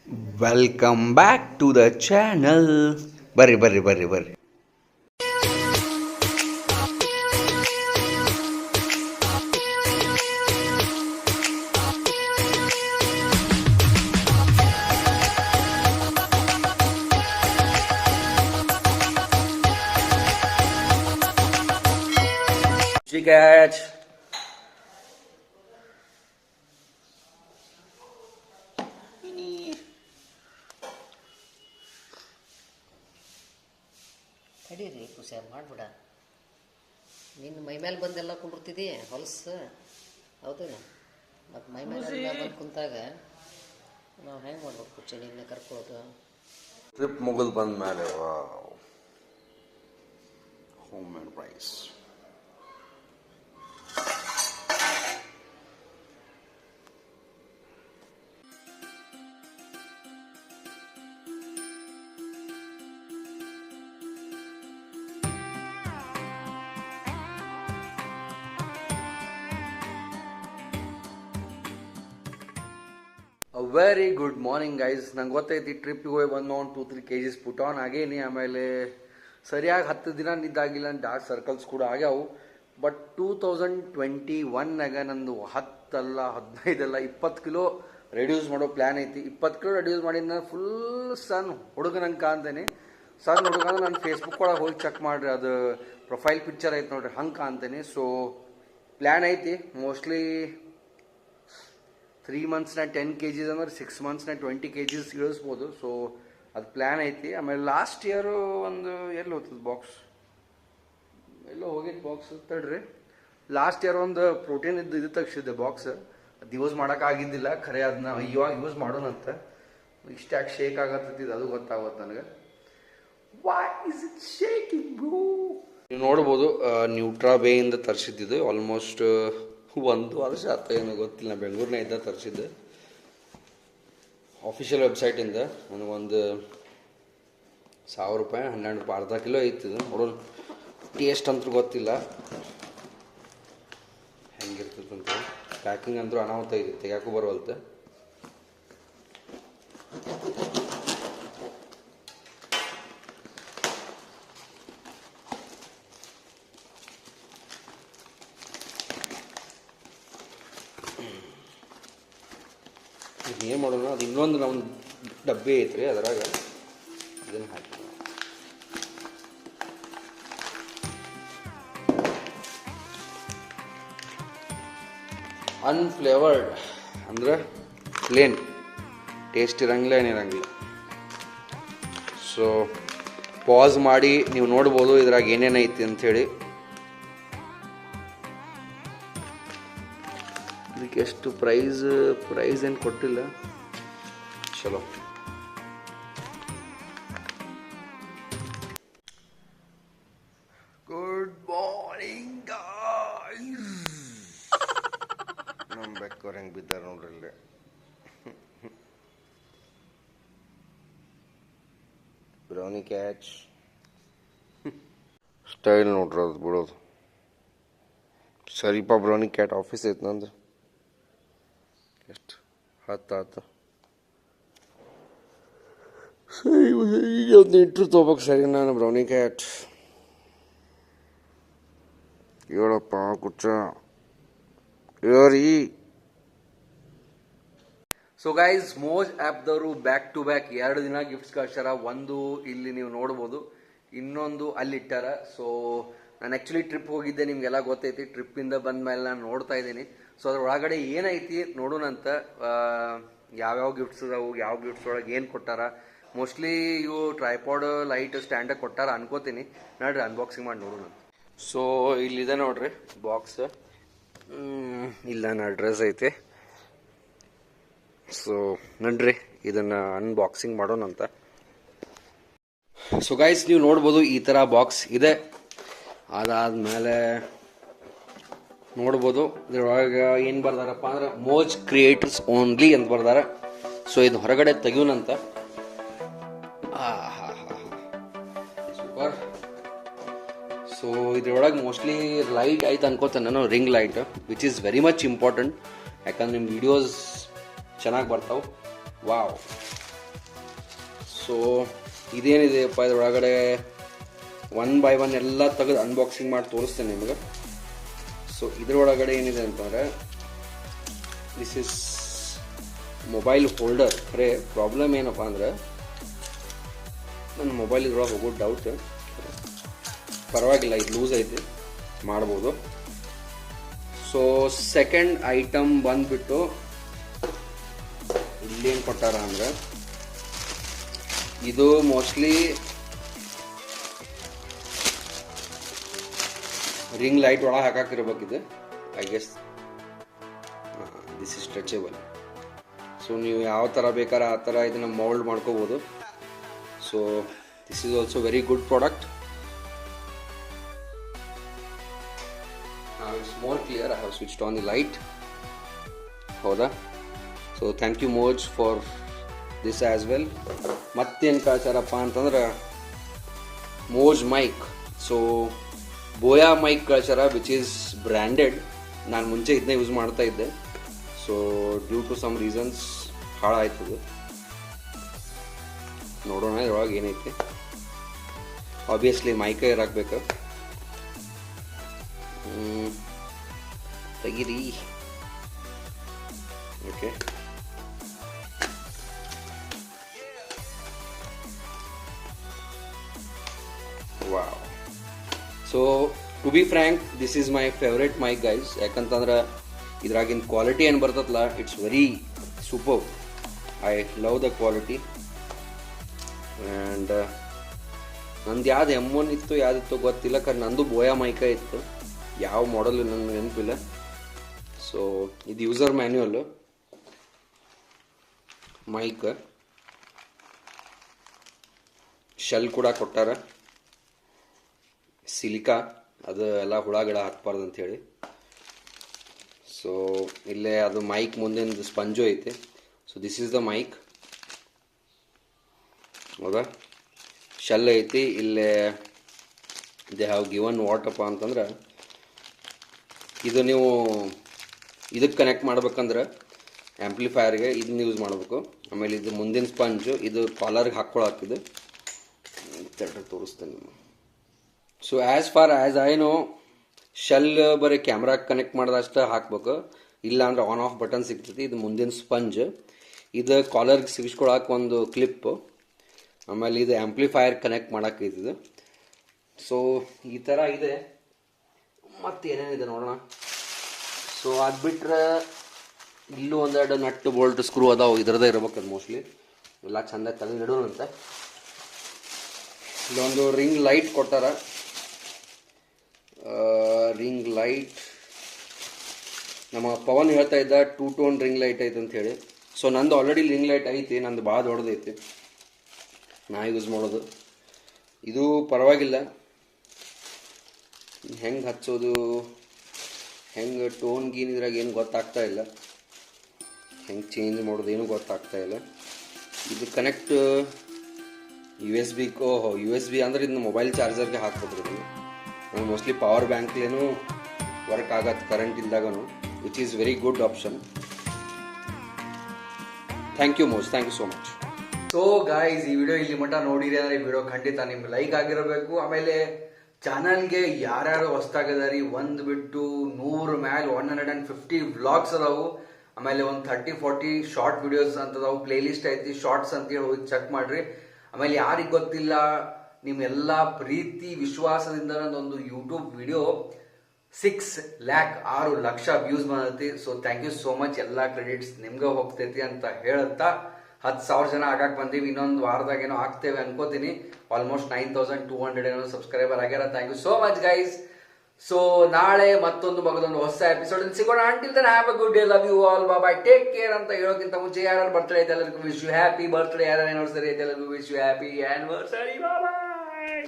Welcome back to the channel. Barry. Catch. ತಡೀರಿ ಹುಷಾರು ಮಾಡ್ಬಿಡ. ನಿನ್ನ ಮೈ ಮೇಲೆ ಬಂದೆಲ್ಲ ಕುಂಡಿರ್ತಿದ್ದಿ ಹೊಲಸು, ಹೌದೇನ? ಮತ್ತು ಮೈ ಮೇಲೆ ಬಂದು ಕುಂತಾಗ ನಾವು ಹೆಂಗೆ ಮಾಡ್ಬೇಕು? ಚಳಿನ ಕರ್ಕೊಳ್ಳೋದು. ಟ್ರಿಪ್ ಮುಗಿದು ಬಂದ ಮೇಲೆ homemade rice. Very good morning guys. ನಂಗೆ ಗೊತ್ತೈತಿ ಟ್ರಿಪ್ಪಿಗೆ ಹೋಗಿ 1-3 kgs ಪುಟ್ ಆನ್ ಆಗೇನಿ. ಆಮೇಲೆ ಸರಿಯಾಗಿ 10 ದಿನ ನಿದ್ದಾಗಿಲ್ಲ, ಡಾರ್ಕ್ ಸರ್ಕಲ್ಸ್ ಕೂಡ ಆಗ್ಯಾವು. ಬಟ್ 2021ನಾಗ ನಂದು 10 ಅಲ್ಲ 15 ಅಲ್ಲ 20 ಕಿಲೋ ರೆಡ್ಯೂಸ್ ಮಾಡೋ ಪ್ಲ್ಯಾನ್ ಐತಿ. 20 ಕಿಲೋ ರೆಡ್ಯೂಸ್ ಮಾಡಿದ ಫುಲ್ ಸಣ್ಣ ಹುಡುಗನಂಗೆ ಕಾಣ್ತೇನೆ. ಸಣ್ಣ ಹುಡುಗ ಅಂದ್ರೆ ನಾನು ಫೇಸ್ಬುಕ್ ಒಳಗೆ ಹೋಗಿ ಚೆಕ್ ಮಾಡಿರಿ, ಅದು ಪ್ರೊಫೈಲ್ ಪಿಕ್ಚರ್ ಐತೆ ನೋಡ್ರಿ, ಹಂಗೆ ಕಾಣ್ತೇನೆ. ಸೊ ಪ್ಲ್ಯಾನ್ ಐತಿ ಮೋಸ್ಟ್ಲಿ 3 monthsನ 10 kgs ಅಂದ್ರೆ 6 monthsನ 20 kgs ಇಳಿಸ್ಬೋದು. ಸೊ ಅದು ಪ್ಲ್ಯಾನ್ ಐತಿ. ಆಮೇಲೆ ಲಾಸ್ಟ್ ಇಯರು ಒಂದು ಎಲ್ಲಿ ಹೋಗ್ತದೆ ಬಾಕ್ಸ್, ಎಲ್ಲೋ ಹೋಗಿದ್ದು ಬಾಕ್ಸ್ ತಡ್ರಿ. ಲಾಸ್ಟ್ ಇಯರ್ ಒಂದು ಪ್ರೋಟೀನ್ ಇದು ತೆಗ್ಸಿದ್ದೆ ಬಾಕ್ಸ್, ಅದು ಯೂಸ್ ಮಾಡೋಕ್ಕಾಗಿದ್ದಿಲ್ಲ. ಖರೆ ಅದನ್ನ ಇವಾಗ ಯೂಸ್ ಮಾಡೋಣಂತ. ಇಷ್ಟ್ಯಾಕೆ ಶೇಕ್ ಆಗತ್ತಿದ್ದು ಅದು ಗೊತ್ತಾಗುತ್ತೆ ನನಗೆ. Why is it shaking bro? ನೀವು ನೋಡ್ಬೋದು ನ್ಯೂಟ್ರಾಬೇಯಿಂದ ತರಿಸಿದ್ದು. ಆಲ್ಮೋಸ್ಟ್ 1 ವರ್ಷ ಆತ, ಏನೋ ಗೊತ್ತಿಲ್ಲ. ನಾನು ಬೆಂಗಳೂರಿನ ಇದ್ದ ತರಿಸಿದ್ದೆ ಆಫಿಷಿಯಲ್ ವೆಬ್ಸೈಟಿಂದ. ನನಗೊಂದು 1000 ರೂಪಾಯಿ 12 ರೂಪಾಯಿ ಅರ್ಧ ಕಿಲೋ ಐತಿದು. ನೋಡೋಣ ಟೇಸ್ಟ್ ಅಂತೂ ಗೊತ್ತಿಲ್ಲ ಹೆಂಗಿರ್ತದಂತ. ಪ್ಯಾಕಿಂಗ್ ಅಂತೂ ಅನಾಹುತ ಇದೆ, ತೆಗ್ಯಾಕೂ ಬರೋಲ್ತೆ. ಏನು ಮಾಡೋಣ, ಅದು ಇನ್ನೊಂದು ನಮ್ಮ ಡಬ್ಬಿ ಐತ್ರಿ, ಅದರಾಗ ಇದನ್ನು ಹಾಕಿ ಅನ್ಫ್ಲೇವರ್ಡ್ ಅಂದ್ರೆ ಪ್ಲೇನ್, ಟೇಸ್ಟ್ ಇರಂಗಿಲ್ಲ ಏನಿರಂಗಿಲ್ಲ. ಸೊ ಪಾಸ್ ಮಾಡಿ ನೀವು ನೋಡ್ಬೋದು ಇದ್ರಾಗ ಏನೇನೈತಿ ಅಂಥೇಳಿ. ಇದಕ್ಕೆ ಎಷ್ಟು ಪ್ರೈಸ್ ಏನು ಕೊಟ್ಟಿಲ್ಲ. ಚಲೋ ಗುಡ್ ಮಾರ್ನಿಂಗ್ ಗಾಯ್ಸ್. ನಮ್ಮ ಬೆಕ್ಕವ್ರು ಹೆಂಗೆ ಬಿದ್ದಾರೆ ನೋಡ್ರಿ ಇಲ್ಲಿ. ಬ್ರೌನಿ ಕ್ಯಾಚ್ ಸ್ಟೈಲ್ ನೋಡ್ರಿ, ಅದು ಬಿಡೋದು. ಸರಿಪಾ ಬ್ರೌನಿ ಕ್ಯಾಟ್ ಆಫೀಸ್ ಐತೆ ನಂದು. ಎಷ್ಟು 10 ಆಯ್ತು. ಸರಿ ಈಗ ಒಂದು ಇಂಟ್ರು ತೊಗೋಬೇಕು. ಸರಿ ನಾನು ಬ್ರೌನಿ ಕ್ಯಾಟ್ ಹೇಳಪ್ಪ ಕುಚ್ಚ ಹೇಳಿ. ಸೊ ಗೈಸ್, ಮೋಜ್ ಆ್ಯಪ್ದವರು ಬ್ಯಾಕ್ ಟು ಬ್ಯಾಕ್ 2 ದಿನ ಗಿಫ್ಟ್ಸ್ ಕಳ್ಸ್ಯಾರ. ಒಂದು ಇಲ್ಲಿ ನೀವು ನೋಡ್ಬೋದು, ಇನ್ನೊಂದು ಅಲ್ಲಿಟ್ಟಾರ. ಸೊ ನಾನು ಆ್ಯಕ್ಚುಲಿ ಟ್ರಿಪ್ ಹೋಗಿದ್ದೆ, ನಿಮಗೆಲ್ಲ ಗೊತ್ತೈತಿ. ಟ್ರಿಪ್ಪಿಂದ ಬಂದ ಮೇಲೆ ನಾನು ನೋಡ್ತಾ ಇದ್ದೀನಿ. ಸೊ ಅದ್ರ ಒಳಗಡೆ ಏನೈತಿ ನೋಡೋಣಂತ. ಯಾವ್ಯಾವ ಗಿಫ್ಟ್ಸ್ ಅದಾವು, ಯಾವ ಗಿಫ್ಟ್ಸ್ ಒಳಗೆ ಏನು ಕೊಟ್ಟಾರ. ಮೋಸ್ಟ್ಲಿ ಇವು ಟ್ರೈಪಾಡ್ ಲೈಟ್ ಸ್ಟ್ಯಾಂಡಾಗಿ ಕೊಟ್ಟಾರ ಅನ್ಕೋತೀನಿ. ನೋಡ್ರಿ ಅನ್ಬಾಕ್ಸಿಂಗ್ ಮಾಡಿ ನೋಡೋಣಂತ. ಸೊ ಇಲ್ಲಿದೆ ನೋಡ್ರಿ ಬಾಕ್ಸ್. ಇಲ್ಲ ನನ್ನ ಅಡ್ರೆಸ್ ಐತೆ. ಸೊ ನಡ್ರಿ ಇದನ್ನು ಅನ್ಬಾಕ್ಸಿಂಗ್ ಮಾಡೋಣಂತ. ಸೊ ಗೈಸ್, ನೀವು ನೋಡ್ಬೋದು ಈ ಥರ ಬಾಕ್ಸ್ ಇದೆ. ಅದಾದಮೇಲೆ ನೋಡ್ಬೋದು ಇದ್ರೊಳಗೆ ಏನು ಬರ್ದಾರಪ್ಪ ಅಂದ್ರೆ ಮೋಜ್ ಕ್ರಿಯೇಟರ್ಸ್ ಓನ್ಲಿ ಅಂತ ಬರ್ದಾರ. ಸೊ ಇದು ಹೊರಗಡೆ ತೆಗಿಯೋಣಂತ. ಸೂಪರ್. ಸೊ ಇದ್ರೊಳಗೆ ಮೋಸ್ಟ್ಲಿ ಲೈಟ್ ಆಯ್ತು ಅನ್ಕೋತೇನೆ ನಾನು, ring light, which is very much important. ಯಾಕಂದ್ರೆ ನಿಮ್ಮ ವಿಡಿಯೋಸ್ ಚೆನ್ನಾಗಿ ಬರ್ತಾವೆ. ವಾವ್, ಸೊ ಇದೇನಿದೆಯಪ್ಪ ಇದ್ರೊಳಗಡೆ ಒನ್ ಬೈ ಒನ್ ಎಲ್ಲ ತೆಗೆದು ಅನ್ಬಾಕ್ಸಿಂಗ್ ಮಾಡಿ ತೋರಿಸ್ತೇನೆ ನಿಮಗೆ. ಸೊ ಇದ್ರೊಳಗಡೆ ಏನಿದೆ ಅಂತಂದರೆ ದಿಸ್ ಇಸ್ ಮೊಬೈಲ್ ಹೋಲ್ಡರ್. ಖರೆ ಪ್ರಾಬ್ಲಮ್ ಏನಪ್ಪ ಅಂದರೆ ನನ್ನ ಮೊಬೈಲ್ ಇದ್ರೊಳಗೆ ಹೋಗೋ ಡೌಟ್. ಪರವಾಗಿಲ್ಲ, ಇದು ಲೂಸ್ ಐತಿ, ಮಾಡ್ಬೋದು. ಸೊ ಸೆಕೆಂಡ್ ಐಟಮ್ ಬಂದುಬಿಟ್ಟು ಇಲ್ಲೇನು ಕೊಟ್ಟಾರ ಅಂದರೆ ಇದು ಮೋಸ್ಟ್ಲಿ ರಿಂಗ್ ಲೈಟ್ ಒಳಗೆ ಹಾಕಾಕಿರ್ಬೇಕಿದೆ I guess. This is stretchable. So ನೀವು ಯಾವ ಥರ ಬೇಕಾದ್ರೆ ಆ ಥರ ಇದನ್ನು ಮೌಲ್ಡ್ ಮಾಡ್ಕೋಬೋದು. So this is also very good product. It's more clear. I have switched on the light. ಹೌದಾ? So thank you Moj for this as well. ಮತ್ತೇನು ಕಳ್ಸಾರಪ್ಪ ಅಂತಂದ್ರೆ Moj mic. So Boya mic ಕಳ್ಸಾರ ವಿಚ್ ಈಸ್ ಬ್ರ್ಯಾಂಡೆಡ್. ನಾನು ಮುಂಚೆ ಇದನ್ನೇ use ಮಾಡ್ತಾ ಇದ್ದೆ. So due to some reasons ಹಾಳಾಯ್ತದು. ನೋಡೋಣ ಇದ್ರೊಳಗೆ ಏನೈತಿ. ಆಬ್ವಿಯಸ್ಲಿ ಮೈಕೇ ಇರಾಕಬೇಕು. ತೆಗೀರಿ. Okay, wow. So to be frank this is my favourite mic guys. ಯಾಕಂತಂದ್ರೆ ಇದ್ರಾಗಿನ ಕ್ವಾಲಿಟಿ ಏನು ಬರ್ತದಲ್ಲ, it's very super. I love the quality. And ನಂದು ಯಾವ್ದು M1 ಇತ್ತು ಯಾವುದಿತ್ತು ಗೊತ್ತಿಲ್ಲ, कारण ನಂದು ಬೋಯಾ ಮೈಕ ಇತ್ತು. ಯಾವ ಮಾಡಲ್ ನನಗೆ ನೆನಪಿಲ್ಲ. ಸೊ ಇದು ಯೂಸರ್ ಮ್ಯಾನ್ಯುವಲ್ಲು ಮೈಕ್. ಶೆಲ್ ಕೂಡ ಕೊಟ್ಟಾರ, ಸಿಲಿಕಾ, ಅದು ಎಲ್ಲ ಹುಳ ಗಿಡ ಹಾಕ್ಬಾರ್ದು ಅಂಥೇಳಿ. ಸೊ ಇಲ್ಲೇ ಅದು ಮೈಕ್ ಮುಂದಿನ ಸ್ಪಂಜು ಐತೆ. So this is the mic. ಹೌದಾ? ಶೆಲ್ ಐತಿ. ಇಲ್ಲೇ ದೇ ಹ್ಯಾವ್ ಗಿವನ್ ವಾಟಪ್ಪ ಅಂತಂದ್ರೆ ಇದು ನೀವು ಇದಕ್ಕೆ ಕನೆಕ್ಟ್ ಮಾಡ್ಬೇಕಂದ್ರೆ ಆ್ಯಂಪ್ಲಿಫೈಯರ್ಗೆ ಇದನ್ನ ಯೂಸ್ ಮಾಡಬೇಕು. ಆಮೇಲೆ ಇದು ಮುಂದಿನ ಸ್ಪಂಜು, ಇದು ಕಾಲರ್ಗೆ ಹಾಕ್ಕೊಳಾಕಿದೆ. ತೋರಿಸ್ತೇನೆ ನಿಮಗೆ. So as for as I know, shell ಬರೀ ಕ್ಯಾಮ್ರಾಗೆ ಕನೆಕ್ಟ್ ಮಾಡಿದಷ್ಟು ಹಾಕ್ಬೇಕು, ಇಲ್ಲ ಅಂದ್ರೆ ಆನ್ ಆಫ್ ಬಟನ್ ಸಿಗ್ತೈತಿ. ಇದು ಮುಂದಿನ ಸ್ಪಂಜ್, ಇದು ಕಾಲರ್ಗೆ ಸಿಗಿಸ್ಕೊಳಕ್ಕೆ ಒಂದು ಕ್ಲಿಪ್, ಆಮೇಲೆ ಇದು ಆ್ಯಂಪ್ಲಿಫೈಯರ್ ಕನೆಕ್ಟ್ ಮಾಡೋಕ್ಕೈತಿದು. ಸೊ ಈ ಥರ ಇದೆ. ಮತ್ತು ಏನೇನಿದೆ ನೋಡೋಣ. ಸೊ ಅದು ಬಿಟ್ಟರೆ ಇಲ್ಲೂ ಒಂದೆರಡು ನಟ್ಟು ಬೋಲ್ಟ್ ಸ್ಕ್ರೂ ಅದಾವು. ಇದರದೇ ಇರ್ಬೇಕದು ಮೋಸ್ಟ್ಲಿ. ಎಲ್ಲ ಚೆಂದ ತೆಗೆದು ಇಡೋಣಂತೆ. ಇಲ್ಲೊಂದು ರಿಂಗ್ ಲೈಟ್ ಕೊಟ್ಟಾರ. ರಿಂಗ್ ಲೈಟ್ ನಮ್ಮ ಪವನ್ ಹೇಳ್ತಾ ಇದ್ದ 2 ಟೋನ್ ರಿಂಗ್ ಲೈಟ್ ಐತೆ ಅಂತ ಹೇಳಿ. ಸೊ ನಂದು ಆಲ್ರೆಡಿ ರಿಂಗ್ ಲೈಟ್ ಐತಿ, ನಂದು ಭಾಳ ದೊಡ್ಡದೈತಿ, ನಾ ಯೂಸ್ ಮಾಡೋದು. ಇದು ಪರವಾಗಿಲ್ಲ. ಹೆಂಗೆ ಹಚ್ಚೋದು, ಹೆಂಗೆ ಟೋನ್ ಗೀನ್ ಇದ್ರಾಗ ಏನು ಗೊತ್ತಾಗ್ತಾ ಇಲ್ಲ, ಹೆಂಗೆ ಚೇಂಜ್ ಮಾಡೋದು ಏನು ಗೊತ್ತಾಗ್ತಾ ಇಲ್ಲ. ಇದು ಕನೆಕ್ಟ್ USB. ಓಹೋ, USB ಅಂದ್ರೆ ಇದನ್ನ ಮೊಬೈಲ್ ಚಾರ್ಜರ್ಗೆ ಹಾಕ್ಬೋದ್ರಿ. ಇದು ನಾನು ಮೋಸ್ಟ್ಲಿ ಪವರ್ ಬ್ಯಾಂಕ್ಲೇನು ವರ್ಕ್ ಆಗತ್ತೆ ಕರೆಂಟ್ ಇಲ್ದಾಗನು, which is very good option. Thank you Moj, thank you so much. So guys, ಈ ವಿಡಿಯೋ ಇಲ್ಲಿ ಮಟ್ಟ ನೋಡಿರಿ ಅಂದ್ರೆ ಈ ವಿಡಿಯೋ ಖಂಡಿತ ನಿಮ್ಗೆ ಲೈಕ್ ಆಗಿರಬೇಕು. ಆಮೇಲೆ ಚಾನಲ್ಗೆ ಯಾರ್ಯಾರು ಹೊಸ್ತಾಗಿದಾರಿ, ಒಂದು ಬಿಟ್ಟು 100 ಮ್ಯಾಲ್ 150 ವ್ಲಾಗ್ಸ್ ಅದಾವು. ಆಮೇಲೆ ಒಂದು 30-40 ಶಾರ್ಟ್ ವಿಡಿಯೋಸ್ ಅಂತದಾವು. ಪ್ಲೇ ಲಿಸ್ಟ್ ಐತಿ, ಶಾರ್ಟ್ಸ್ ಅಂತೇಳಿ ಹೋಗಿ ಚೆಕ್ ಮಾಡ್ರಿ. ಆಮೇಲೆ ಯಾರಿಗೆ ಗೊತ್ತಿಲ್ಲ, ನಿಮ್ಮೆಲ್ಲ ಪ್ರೀತಿ ವಿಶ್ವಾಸದಿಂದ ಒಂದು ಯೂಟ್ಯೂಬ್ ವಿಡಿಯೋ 6 ಲಕ್ಷ ವ್ಯೂಸ್ ಬಂದೈತಿ. So thank you so much. ಎಲ್ಲ ಕ್ರೆಡಿಟ್ಸ್ ನಿಮ್ಗೆ ಹೋಗ್ತೈತಿ ಅಂತ ಹೇಳುತ್ತಾ 10,000 ಜನ ಆಗಕ್ಕೆ ಬಂದೀವಿ. ಇನ್ನೊಂದು ವಾರದಾಗ ಏನೋ ಆಗ್ತೇವೆ ಅನ್ಕೋತೀನಿ. ಆಲ್ಮೋಸ್ಟ್ 9,200 ಏನೋ ಸಬ್ಸ್ಕ್ರೈಬರ್ ಆಗ್ಯಾರ. Thank you so much guys. So ನಾಳೆ ಮತ್ತೊಂದು ಮಗದೊಂದು ಹೊಸ ಎಪಿಸೋಡ್ ಸಿಗೋಣ. Until then have a good day, love you all, bye, take care ಅಂತ ಹೇಳೋಕ್ಕಿಂತ ಮುಂಚೆ ಯಾರು ಬರ್ತ್ಡೇ ಐತೆ ಎಲ್ಲರಿಗೂ ವಿಶ್ ಯು ಹ್ಯಾಪಿ ಬರ್ತ್ಡೇ, ಯಾರು ಆನಿವರ್ಸರಿ ಐತೆ ಎಲ್ಲರಿಗೂ wish you happy anniversary, bye.